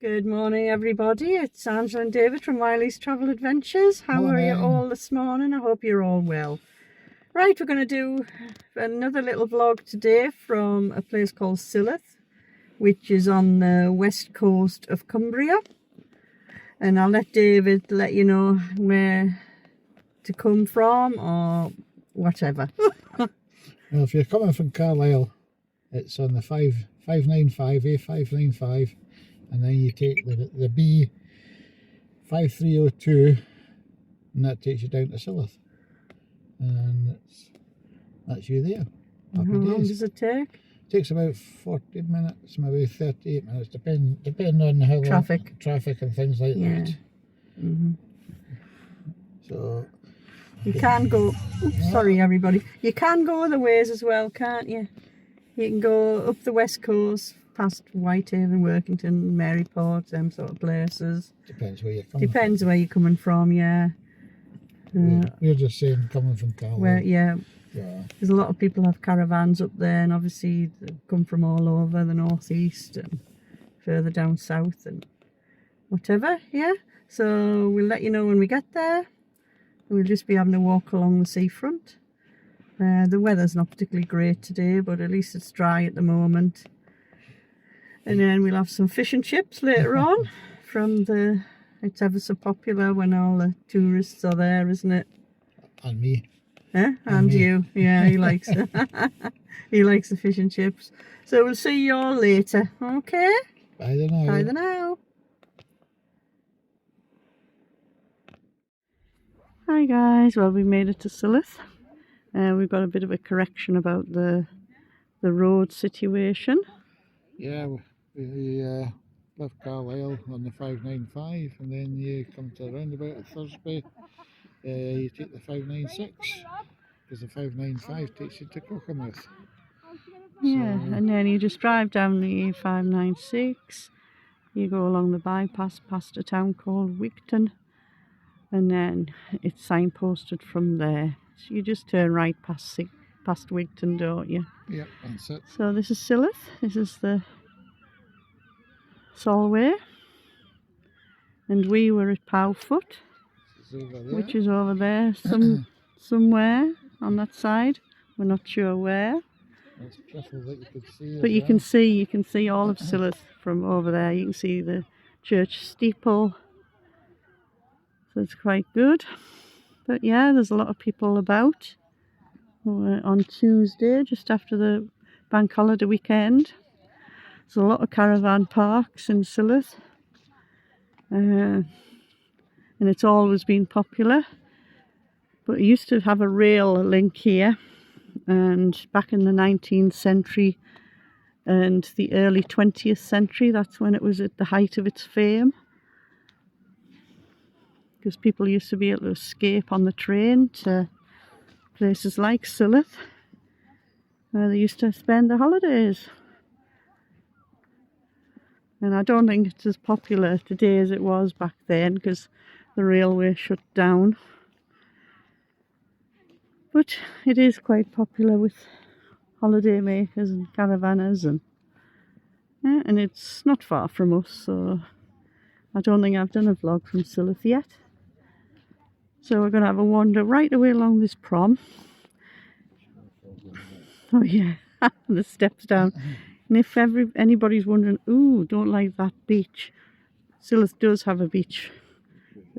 Good morning, everybody. It's Angela and David from Wiley's Travel Adventures. How are you all this morning? I hope you're all well. Right, we're going to do another little vlog today from a place called Silloth, which is on the west coast of Cumbria. And I'll let David let you know where to come from or whatever. Well, if you're coming from Carlisle, it's on the 595, A595. And then you take the B5302 and that takes you down to Silloth. And that's you there. How long does it take? It takes about 40 minutes, maybe 38 minutes, depending on how traffic and things like that. So you can go, sorry everybody, you can go other ways as well, can't you? You can go up the west coast, past Whitehaven, Workington, Maryport, them sort of places. Depends where you're coming from. Depends where you're coming from, yeah. We're just saying coming from Carlisle. Where, yeah. There's a lot of people have caravans up there, and obviously they come from all over the northeast and further down south and whatever, yeah. So we'll let you know when we get there. We'll just be having a walk along the seafront. The weather's not particularly great today, but at least it's dry at the moment. And then we'll have some fish and chips later on from it's ever so popular when all the tourists are there, isn't it? And me. And you. Yeah, he likes it. He likes the fish and chips. So we'll see you all later, okay? Bye then now. Bye then now. Hi guys, well we made it to Silloth. We've got a bit of a correction about the road situation. Yeah, we left Carlisle on the 595 and then you come to the roundabout at Thursby. You take the 596 because the 595 takes you to Cockermouth. Yeah, so, and then you just drive down the 596, you go along the bypass past a town called Wigton, and then it's signposted from there. So you just turn right past Wigton, don't you? Yep, that's it. So this is Silloth. This is the Solway, and we were at Powfoot, which is over there, somewhere on that side. We're not sure where. It's careful that you could see. But you can see all of Silloth from over there. You can see the church steeple. So it's quite good. But yeah, there's a lot of people about on Tuesday, just after the bank holiday weekend. There's a lot of caravan parks in Silloth. And it's always been popular. But it used to have a rail link here. And back in the 19th century and the early 20th century, that's when it was at the height of its fame. Because people used to be able to escape on the train to places like Silloth, where they used to spend their holidays. And I don't think it's as popular today as it was back then, because the railway shut down. But it is quite popular with holiday makers and caravanners, and it's not far from us, so I don't think I've done a vlog from Silloth yet. So we're going to have a wander right away along this prom. Oh yeah, the steps down. And if anybody's wondering, ooh, don't like that beach, Silloth does have a beach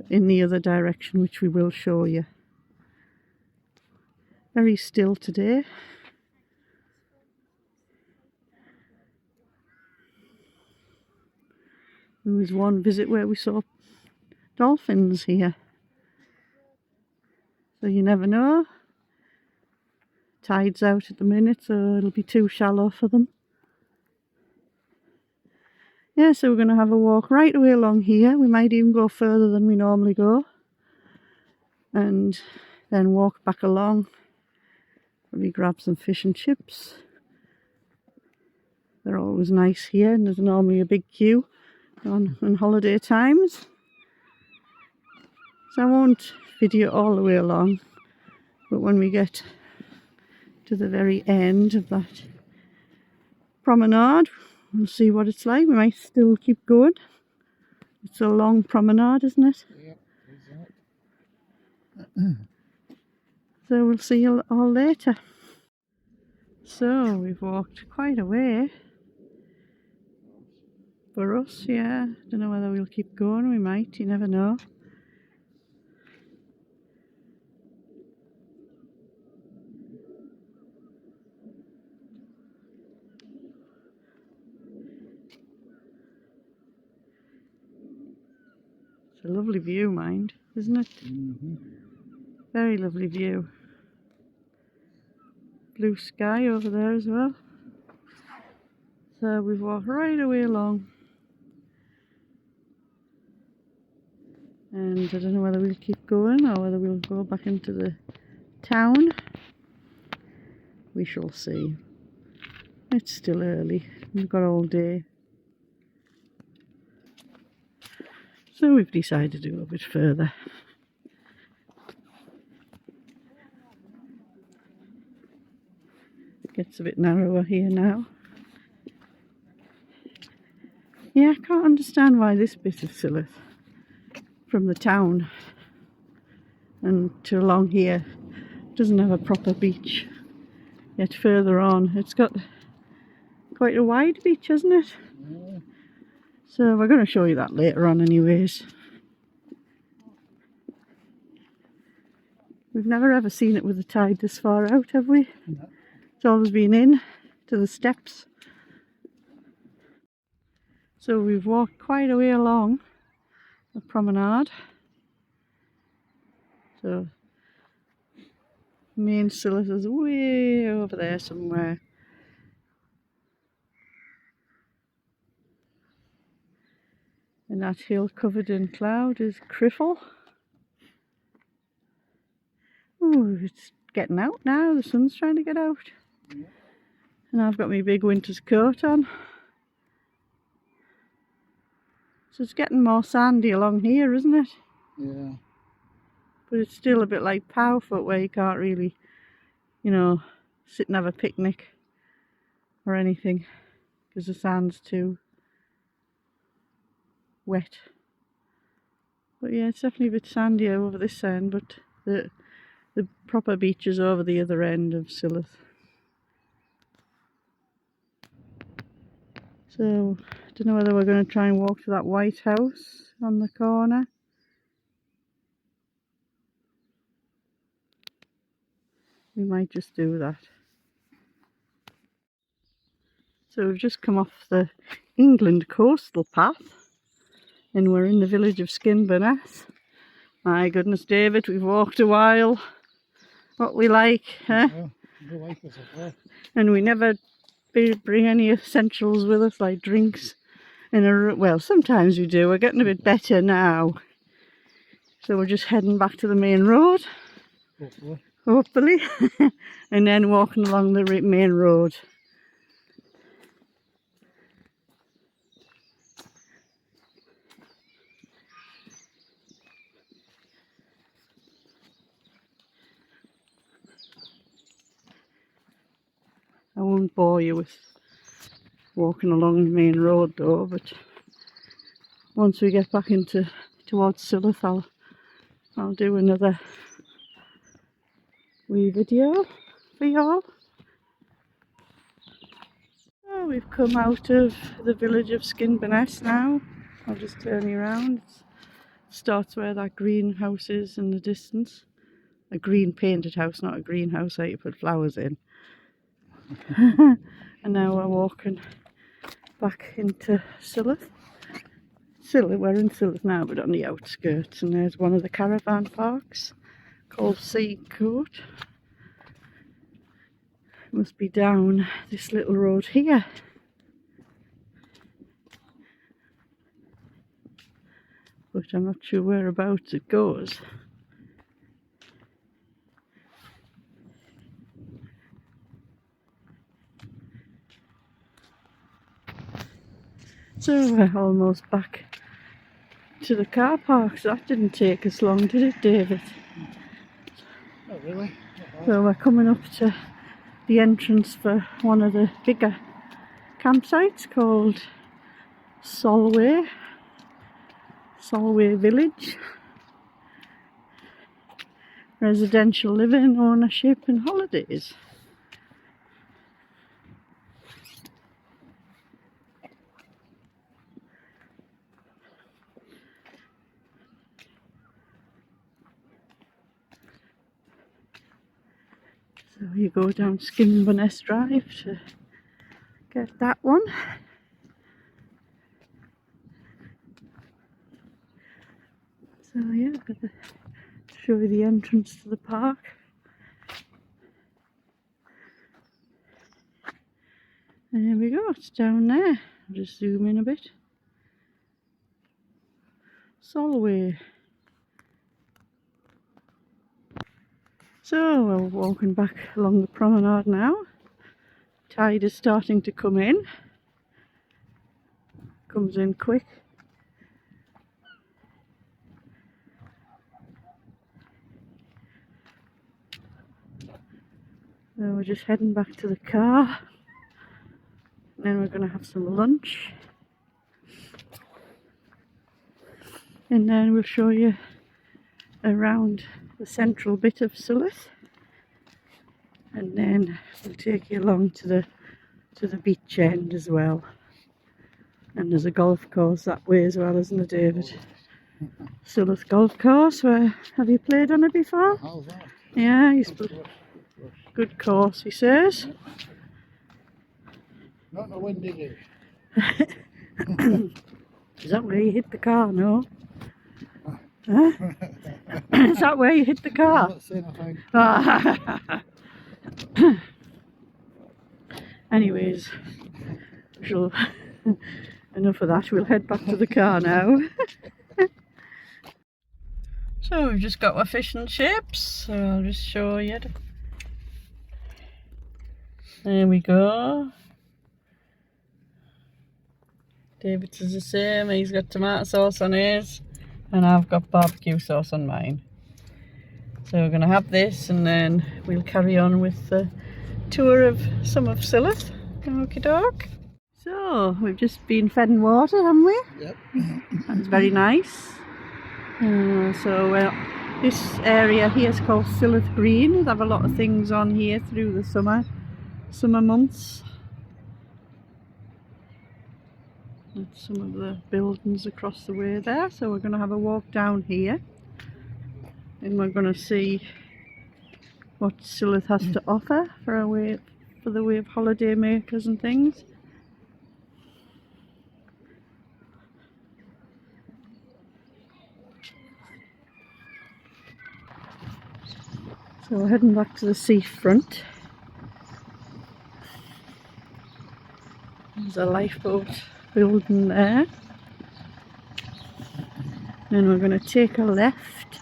in the other direction, which we will show you. Very still today. There was one visit where we saw dolphins here. So you never know. Tide's out at the minute, so it'll be too shallow for them. Yeah, so we're going to have a walk right away along here. We might even go further than we normally go. And then walk back along. Probably grab some fish and chips. They're always nice here, and there's normally a big queue on holiday times. So I won't video all the way along, but when we get to the very end of that promenade, we'll see what it's like. We might still keep going It's a long promenade, isn't it? Yep, isn't it? So we'll see you all later. So we've walked quite a way. For us, yeah. Don't know whether we'll keep going, we might, you never know. It's a lovely view, mind, isn't it? Mm-hmm. Very lovely view. Blue sky over there as well. So we've walked right away along. And I don't know whether we'll keep going or whether we'll go back into the town. We shall see. It's still early. We've got all day. So we've decided to go a bit further. It gets a bit narrower here now. Yeah, I can't understand why this bit of Silloth from the town and to along here doesn't have a proper beach. Yet further on it's got quite a wide beach, hasn't it? Yeah. So we're going to show you that later on anyways. We've never ever seen it with the tide this far out, have we? No. It's always been in to the steps. So we've walked quite a way along the promenade. So main Silloth is way over there somewhere. And that hill covered in cloud is Criffle. Ooh, it's getting out now, the sun's trying to get out. Yeah. And I've got my big winter's coat on. So it's getting more sandy along here, isn't it? Yeah. But it's still a bit like Powfoot where you can't really, you know, sit and have a picnic or anything because the sand's too wet. But yeah, it's definitely a bit sandier over this end, but the proper beach is over the other end of Silloth. So, I don't know whether we're going to try and walk to that white house on the corner. We might just do that. So we've just come off the England coastal path and we're in the village of Skinburness. My goodness, David, we've walked a while. What we like, huh? Yeah, we like this at all. And we never bring any essentials with us, like drinks. Well, sometimes we do. We're getting a bit better now. So we're just heading back to the main road. Hopefully. And then walking along the main road. I won't bore you with walking along the main road though, but once we get back towards Silloth, I'll do another wee video for y'all. Oh, we've come out of the village of Skinburness now. I'll just turn you around. It starts where that greenhouse is in the distance. A green painted house, not a greenhouse that you put flowers in. And now we're walking back into Silloth. We're in Silloth now, but on the outskirts, and there's one of the caravan parks called Seacourt. Must be down this little road here. But I'm not sure whereabouts it goes. So we're almost back to the car park. So that didn't take us long, did it, David? Not really. So we're coming up to the entrance for one of the bigger campsites called Solway. Solway Village. Residential living, ownership and holidays. So you go down Skinburness Drive to get that one. So yeah, I'm going to show you the entrance to the park. There we go, it's down there. I'll just zoom in a bit. Solway. So we're walking back along the promenade now. Tide is starting to come in. Comes in quick. So we're just heading back to the car. And then we're going to have some lunch. And then we'll show you around the central bit of Silloth. And then we'll take you along to the beach end as well. And there's a golf course that way as well, isn't there, David? Silloth Golf Course. Where have you played on it before? How's that? Yeah, he's good course, he says. Not in a windy day. Is that where you hit the car? No. Huh? Is that where you hit the car? I'm not saying a thing. Anyways, enough of that. We'll head back to the car now. So we've just got our fish and chips. So I'll just show you. There we go. David's is the same. He's got tomato sauce on his, and I've got barbecue sauce on mine. So we're going to have this, and then we'll carry on with the tour of some of Silloth. Okie doke. So we've just been fed and watered, haven't we? Yep. That's very nice. This area here is called Silloth Green. They have a lot of things on here through the summer months. That's some of the buildings across the way there. So we're going to have a walk down here, and we're going to see what Silloth has to offer for the way of holiday makers and things. So we're heading back to the seafront. There's a lifeboat building there. Then we're going to take a left.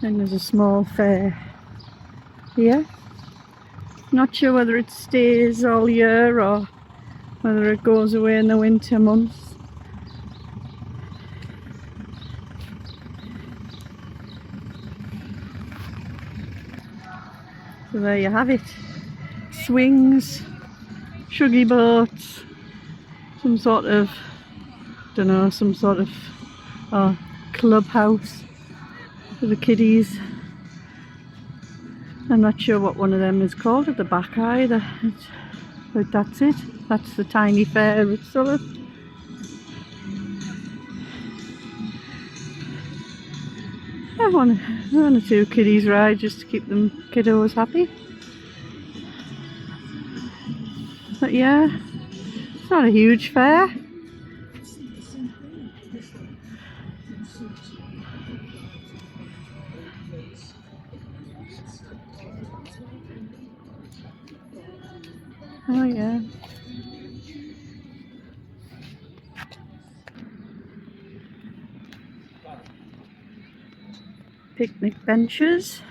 Then there's a small fair here. Not sure whether it stays all year or whether it goes away in the winter months. So there you have it. Swings, shuggy boats, some sort of clubhouse for the kiddies. I'm not sure what one of them is called at the back either, but that's it. That's the tiny fair at Silloth. I have one or two kiddies ride just to keep them kiddos happy. But yeah, it's not a huge fair. Oh yeah. Picnic benches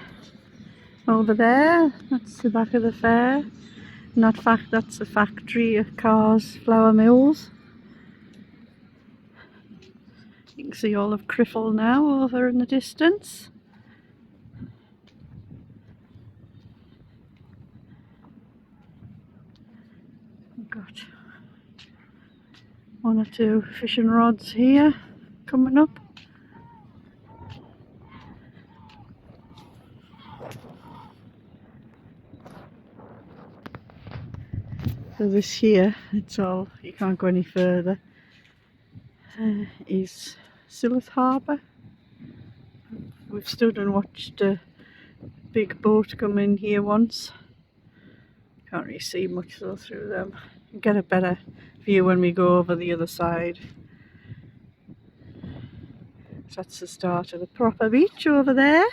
over there. That's the back of the fair. That's a factory of Cars Flour Mills. You can see all of Criffle now over in the distance. One or two fishing rods here coming up. So this here, it's all, you can't go any further, is Silloth Harbour. We've stood and watched a big boat come in here once. Can't really see much though through them. You get a better view when we go over the other side. So that's the start of the proper beach over there.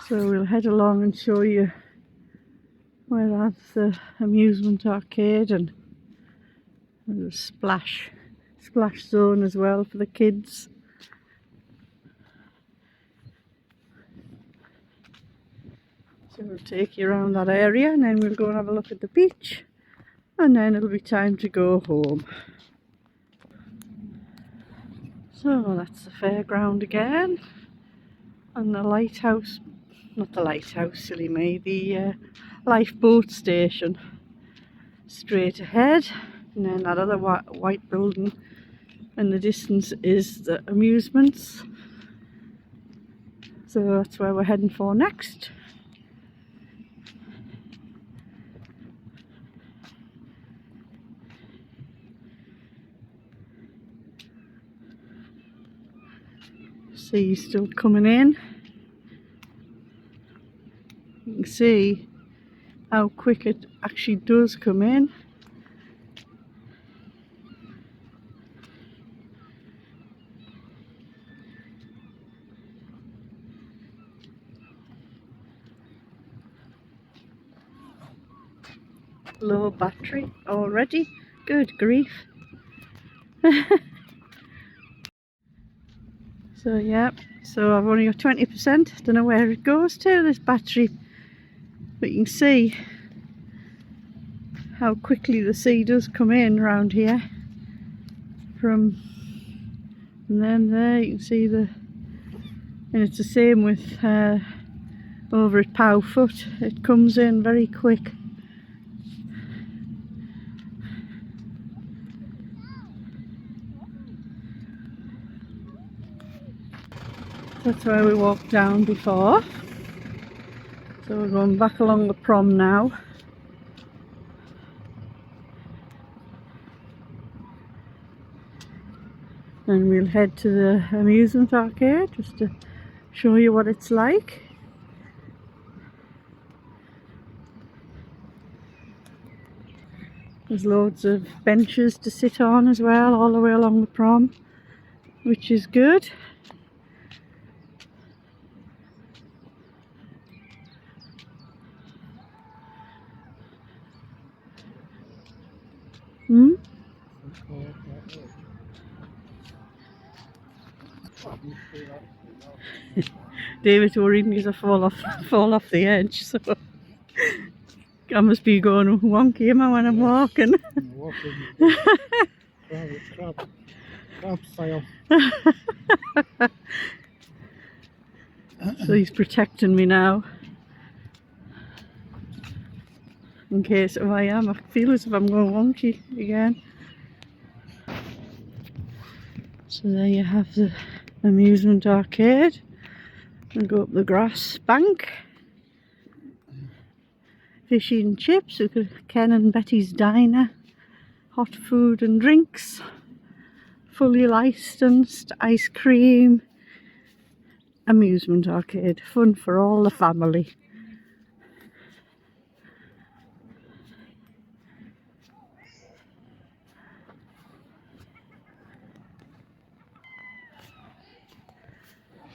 So we'll head along and show you where that's the amusement arcade, and there's a splash zone as well for the kids. So we'll take you around that area and then we'll go and have a look at the beach, and then it'll be time to go home. So that's the fairground again, and the lighthouse, not the lighthouse, silly me, the lifeboat station straight ahead, and then that other white building in the distance is the Amusements. So that's where we're heading for next. Sea's still coming in. You can see how quick it actually does come in. Low battery already. Good grief. So yeah, so I've only got 20%. Don't know where it goes to, this battery, but you can see how quickly the sea does come in around here. And then there you can see and it's the same with over at Powfoot. It comes in very quick. That's where we walked down before. So we're going back along the prom now. And we'll head to the amusement arcade just to show you what it's like. There's loads of benches to sit on as well all the way along the prom, which is good. David's worried because I fall off the edge, so I must be going wonky am I when I'm walking. Crab style. So he's protecting me now, in case if I feel as if I'm going wonky again. So there you have the amusement arcade, and go up the grass bank. Fish and chips, we've got Ken and Betty's diner, hot food and drinks, fully licensed, ice cream, amusement arcade, fun for all the family.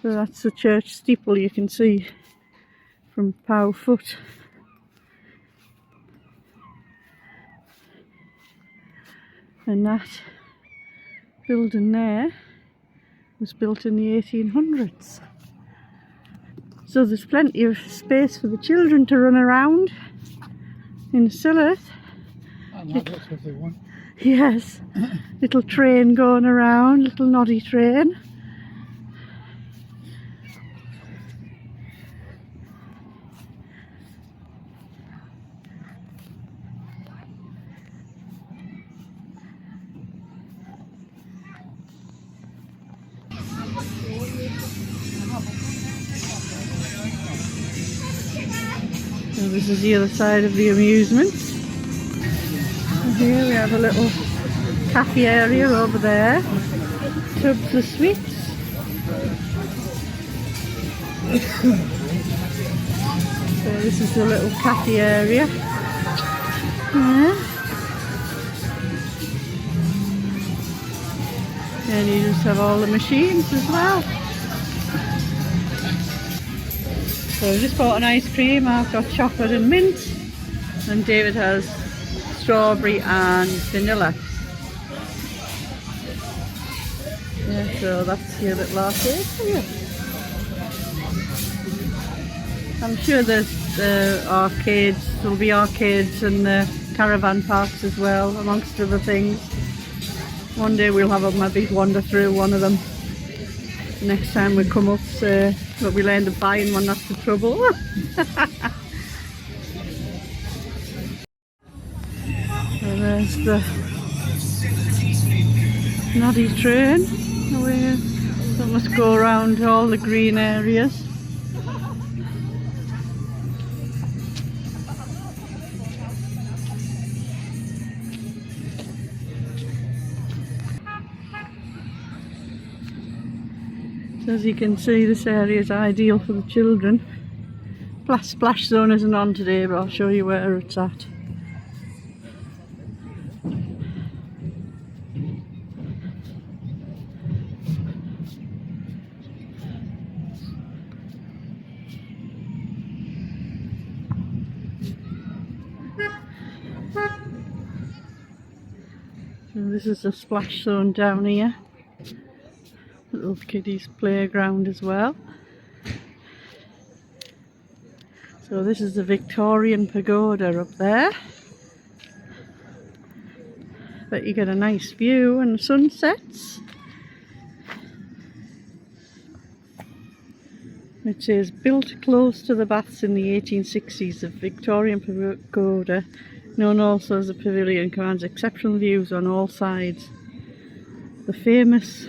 So that's the church steeple you can see from Powfoot. And that building there was built in the 1800s. So there's plenty of space for the children to run around in Silloth. And that's if they want. Yes, little train going around, little noddy train. So this is the other side of the amusements. And here we have a little cafe area over there. Tubs of sweets. So this is the little cafe area. Yeah. And you just have all the machines as well. So I just bought an ice cream. I've got chocolate and mint, and David has strawberry and vanilla. Yeah, so that's your little arcade for you. I'm sure there's arcades, there'll be arcades and caravan parks as well, amongst other things. One day we'll have a big wander through one of them. Next time we come up, but we'll end up buying one, that's the trouble. So there's the Noddy train. That must go around all the green areas. So as you can see, this area is ideal for the children. Splash zone isn't on today, but I'll show you where it's at. So this is the splash zone down here. Little kiddies playground as well. So this is the Victorian pagoda up there. But you get a nice view and sunsets. It says built close to the baths in the 1860s, the Victorian pagoda, known also as a pavilion, commands exceptional views on all sides. The famous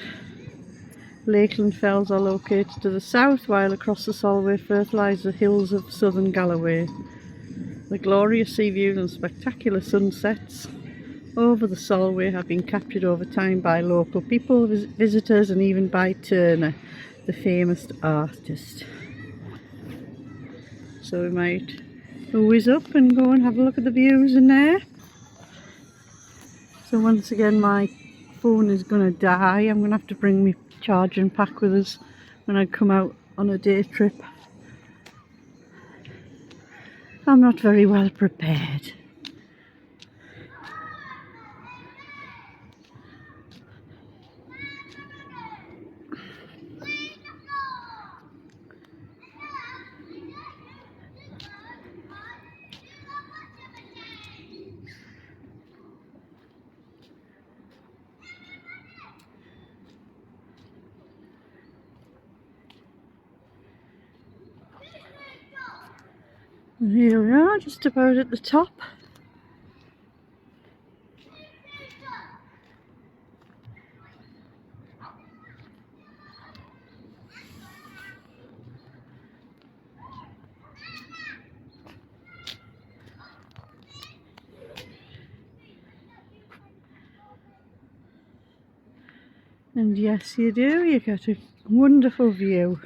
Lakeland Fells are located to the south, while across the Solway fertilise the hills of southern Galloway. The glorious sea views and spectacular sunsets over the Solway have been captured over time by local people, visitors, and even by Turner, the famous artist. So we might whiz up and go and have a look at the views in there. So once again, my phone is going to die. I'm going to have to bring my charging pack with us when I come out on a day trip. I'm not very well prepared. And here we are, just about at the top. And yes, you do, you get a wonderful view.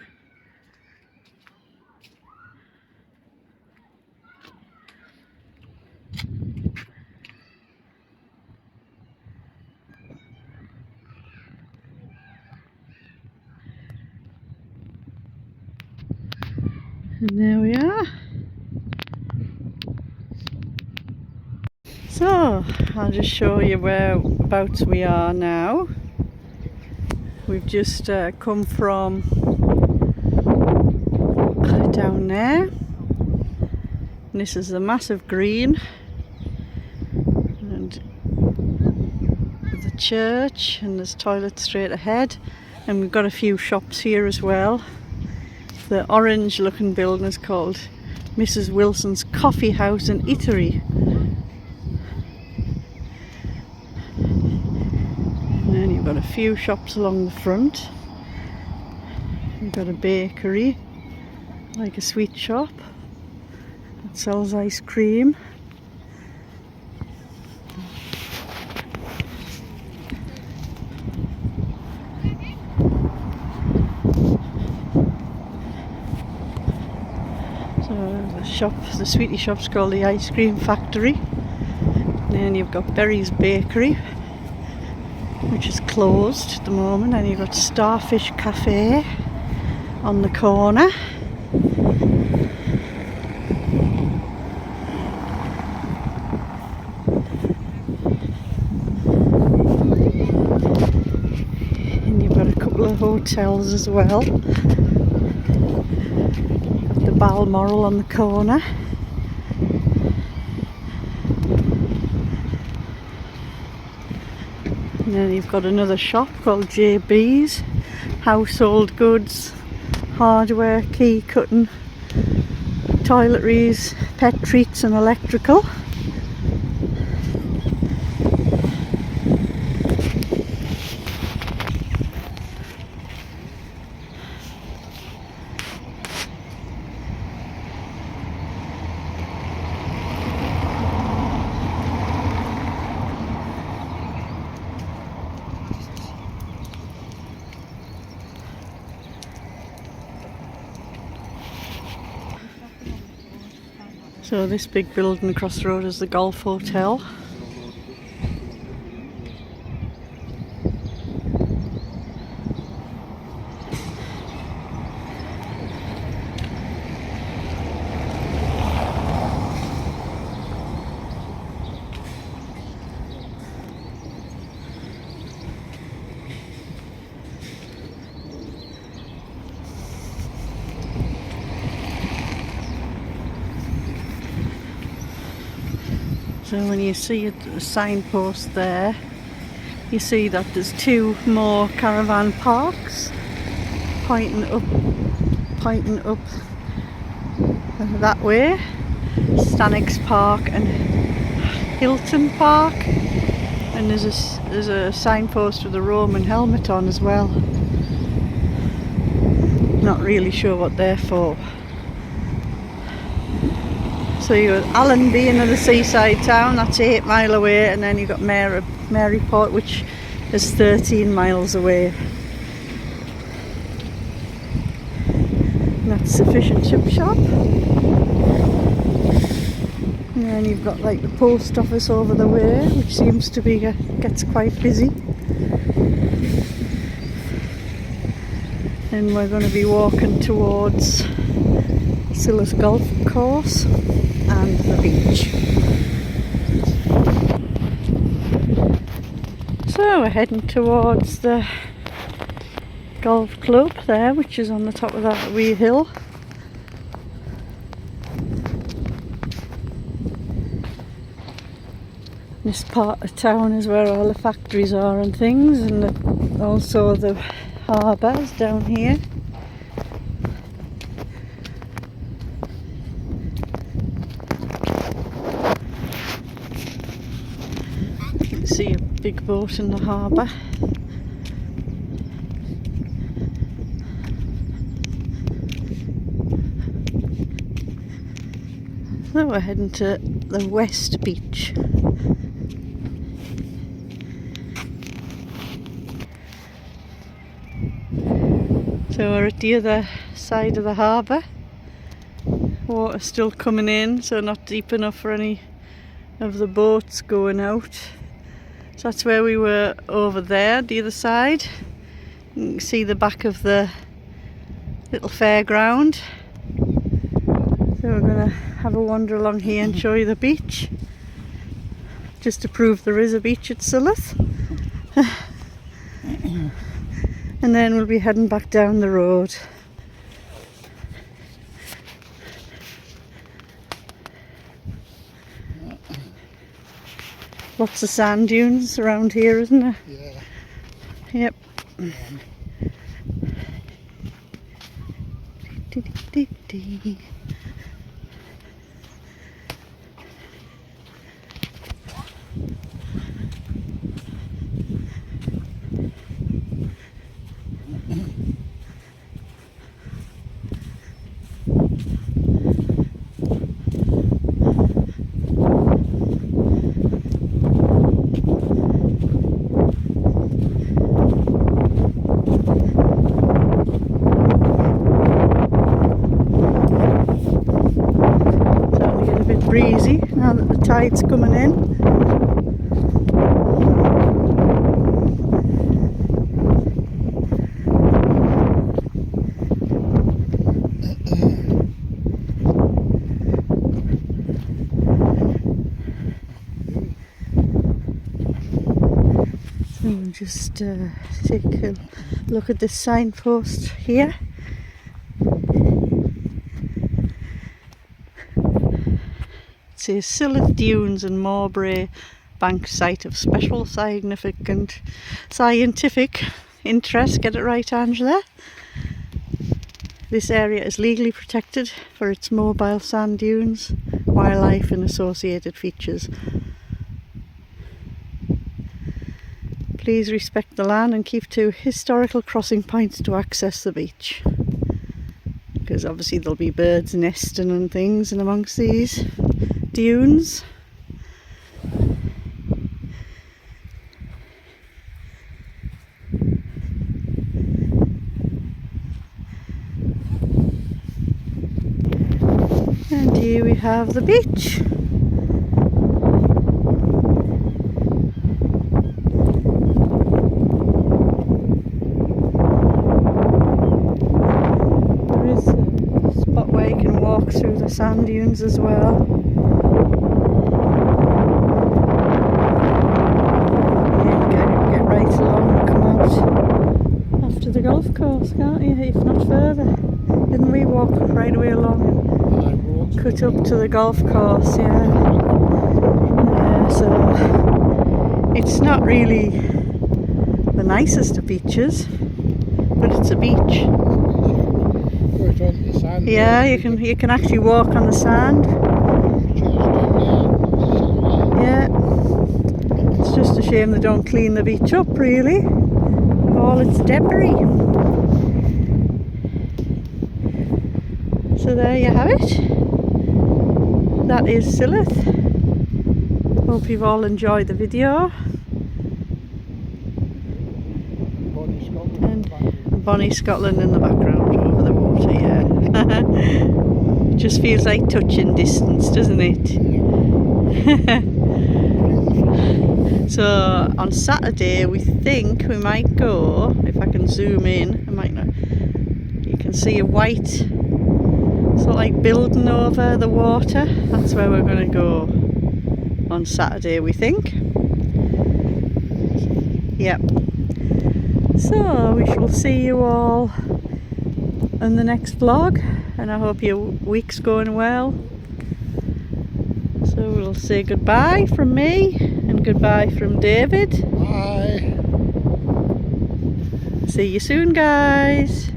And there we are. So, I'll just show you whereabouts we are now. We've just come from down there. And this is the massive green. And the church, and there's toilets straight ahead. And we've got a few shops here as well. The orange looking building is called Mrs. Wilson's Coffee House and Eatery. And then you've got a few shops along the front. We've got a bakery, like a sweet shop that sells ice cream. So the sweetie shop's called the Ice Cream Factory. And then you've got Berry's Bakery, which is closed at the moment, and you've got Starfish Cafe on the corner. And you've got a couple of hotels as well. Got the Balmoral on the corner. And then you've got another shop called JB's, household goods, hardware, key cutting, toiletries, pet treats and electrical. So this big building across the road is the Golf Hotel. So when you see a signpost there, you see that there's two more caravan parks pointing up that way. Stanix Park and Hilton Park, and there's a signpost with a Roman helmet on as well. Not really sure what they're for. So you've got Allenby, another seaside town, that's 8 miles away, and then you've got Maryport, which is 13 miles away. And that's the fish and chip shop. And then you've got like the post office over the way, which seems to be gets quite busy. And we're going to be walking towards Silloth Golf Course and the beach. So we're heading towards the golf club there, which is on the top of that wee hill. This part of town is where all the factories are and things, and also the harbour is down here. You can see a big boat in the harbour. So we're heading to the West Beach. So we're at the other side of the harbour. Water's still coming in, so not deep enough for any of the boats going out. So that's where we were over there, the other side. You can see the back of the little fairground. So we're going to have a wander along here and show you the beach, just to prove there is a beach at Silloth. And then we'll be heading back down the road. Lots of sand dunes around here, isn't there? Yeah. Yep. tide's coming in. So we'll just take a look at this signpost here. It says Silloth Dunes and Mowbray Bank Site of Special Significant Scientific Interest. Get it right, Angela? This area is legally protected for its mobile sand dunes, wildlife and associated features. Please respect the land and keep to historical crossing points to access the beach. Because obviously there'll be birds nesting and things in amongst these dunes. And here we have the beach. There is a spot where you can walk through the sand dunes as well. Get right along and come out after the golf course, can't you? If not further. Didn't we walk right away along and cut up to the golf course? Yeah. So it's not really the nicest of beaches, but it's a beach. Yeah, you can actually walk on the sand. Yeah. It's just a shame they don't clean the beach up, really, of all its debris. So there you have it. That is Silloth. Hope you've all enjoyed the video. And Bonnie Scotland in the background over the water, yeah. Just feels like touching distance, doesn't it? So on Saturday we think we might go, if I can zoom in, I might not. You can see a white sort of like building over the water. That's where we're going to go on Saturday, we think. Yep. So we shall see you all in the next vlog, and I hope your week's going well. So we'll say goodbye from me and goodbye from David. Bye. See you soon, guys.